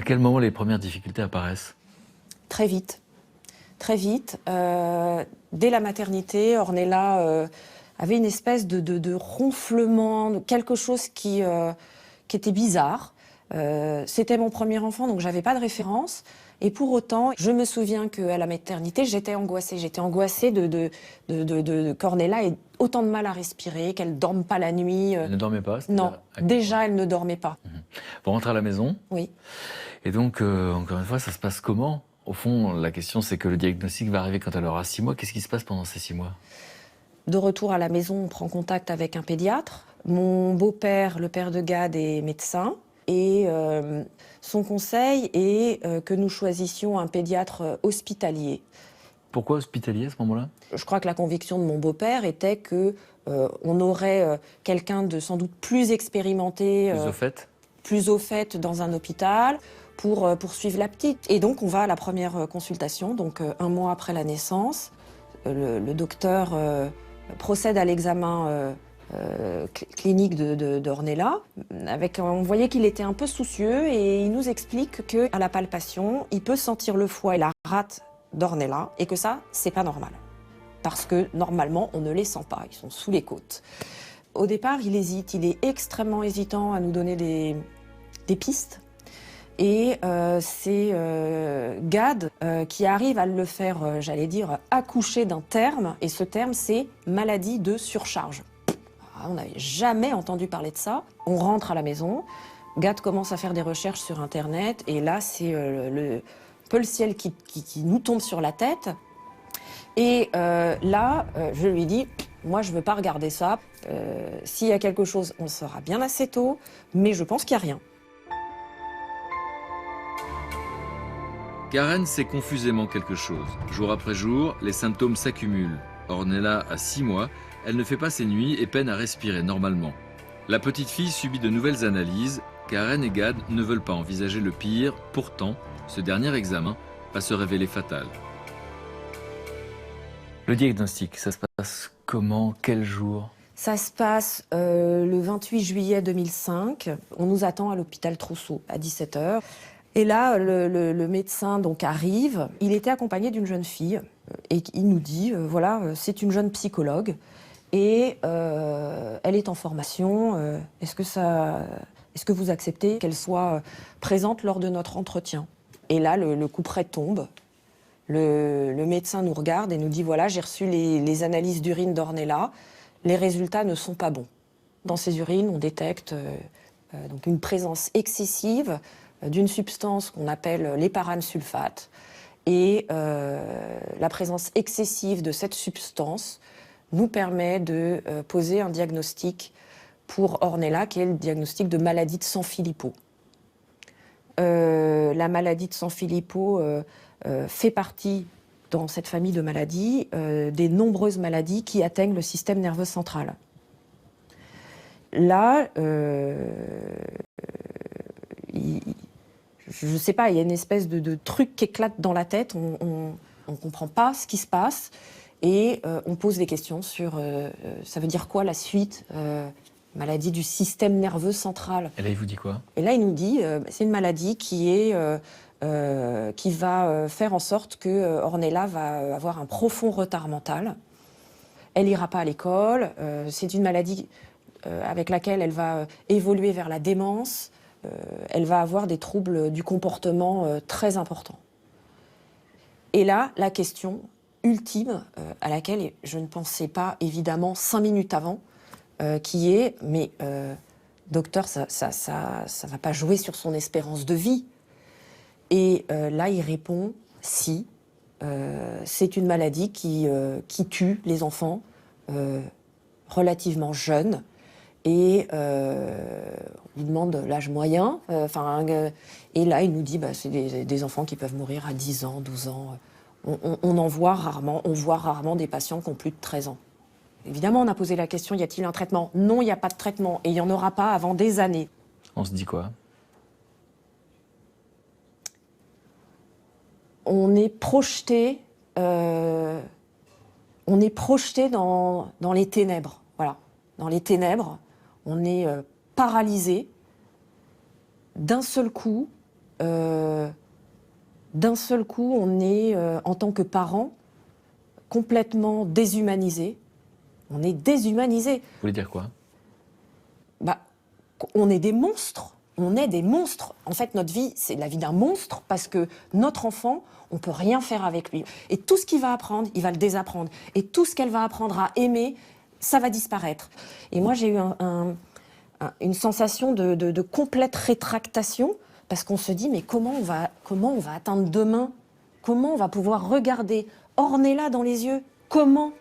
quel moment les premières difficultés apparaissent? Très vite. Très vite. Dès la maternité, Ornella avait une espèce de ronflement, quelque chose qui était bizarre. C'était mon premier enfant, donc j'avais pas de référence. Et pour autant, je me souviens qu'à la maternité, j'étais angoissée. J'étais angoissée qu'Ornella ait autant de mal à respirer, qu'elle dorme pas la nuit. Elle ne dormait pas? Non, déjà, elle ne dormait pas. Vous rentrez à la maison. Oui. Et donc, encore une fois, ça se passe comment? Au fond, la question, c'est que le diagnostic va arriver quand elle aura 6 mois. Qu'est-ce qui se passe pendant ces 6 mois? De retour à la maison, on prend contact avec un pédiatre. Mon beau-père, le père de Gad, est médecin. Et son conseil est que nous choisissions un pédiatre hospitalier. Pourquoi hospitalier à ce moment-là? Je crois que la conviction de mon beau-père était que on aurait quelqu'un de sans doute plus expérimenté, plus au fait dans un hôpital pour suivre la petite. Et donc on va à la première consultation, donc 1 mois après la naissance. Le docteur procède à l'examen clinique d'Ornella. On voyait qu'il était un peu soucieux et il nous explique qu'à la palpation, il peut sentir le foie et la rate d'Ornella et que ça, c'est pas normal. Parce que normalement, on ne les sent pas, ils sont sous les côtes. Au départ, il hésite, il est extrêmement hésitant à nous donner des pistes. Et c'est Gad qui arrive à le faire, j'allais dire, accoucher d'un terme. Et ce terme, c'est maladie de surcharge. On n'avait jamais entendu parler de ça. On rentre à la maison, Gad commence à faire des recherches sur Internet. Et là, c'est un peu le ciel qui nous tombe sur la tête. Et là, je lui dis, moi, je ne veux pas regarder ça. S'il y a quelque chose, on le saura bien assez tôt. Mais je pense qu'il n'y a rien. Karen sait confusément quelque chose. Jour après jour, les symptômes s'accumulent. Ornella a 6 mois, elle ne fait pas ses nuits et peine à respirer normalement. La petite fille subit de nouvelles analyses. Karen et Gad ne veulent pas envisager le pire. Pourtant, ce dernier examen va se révéler fatal. Le diagnostic, ça se passe comment? Quel jour? Ça se passe le 28 juillet 2005. On nous attend à l'hôpital Trousseau à 17h. Et là, le médecin donc arrive. Il était accompagné d'une jeune fille et il nous dit voilà, c'est une jeune psychologue et elle est en formation. Est-ce que vous acceptez qu'elle soit présente lors de notre entretien? Et là, le couperet tombe. Le médecin nous regarde et nous dit voilà, j'ai reçu les analyses d'urine d'Ornella. Les résultats ne sont pas bons. Dans ces urines, on détecte donc une présence excessive d'une substance qu'on appelle l'éparane sulfate. Et la présence excessive de cette substance nous permet de poser un diagnostic pour Ornella, qui est le diagnostic de maladie de Sanfilippo. La maladie de Sanfilippo fait partie, dans cette famille de maladies, des nombreuses maladies qui atteignent le système nerveux central. Là, je ne sais pas, il y a une espèce de truc qui éclate dans la tête, on ne comprend pas ce qui se passe et on pose des questions sur ça veut dire quoi la suite, maladie du système nerveux central. Et là, il vous dit quoi? Et là, il nous dit c'est une maladie qui va faire en sorte que Ornella va avoir un profond retard mental. Elle n'ira pas à l'école, c'est une maladie avec laquelle elle va évoluer vers la démence. Elle va avoir des troubles du comportement très importants. Et là, la question ultime à laquelle je ne pensais pas évidemment 5 minutes avant, qui est, mais docteur, ça va pas jouer sur son espérance de vie. Et là, il répond, si, c'est une maladie qui tue les enfants relativement jeunes. Et on lui demande l'âge moyen. Et là, il nous dit c'est des enfants qui peuvent mourir à 10 ans, 12 ans. On voit rarement des patients qui ont plus de 13 ans. Évidemment, on a posé la question, y a-t-il un traitement? Non, il n'y a pas de traitement. Et il n'y en aura pas avant des années. On se dit quoi? On est projeté dans les ténèbres. Voilà. Dans les ténèbres. On est paralysé. D'un seul coup, d'un seul coup, on est, en tant que parent, complètement déshumanisé. On est déshumanisé. Vous voulez dire quoi? On est des monstres. On est des monstres. En fait, notre vie, c'est la vie d'un monstre parce que notre enfant, on ne peut rien faire avec lui. Et tout ce qu'il va apprendre, il va le désapprendre. Et tout ce qu'elle va apprendre à aimer, ça va disparaître. Et moi, j'ai eu une sensation de complète rétractation parce qu'on se dit, mais comment on va atteindre demain? Comment on va pouvoir regarder Ornella dans les yeux? Comment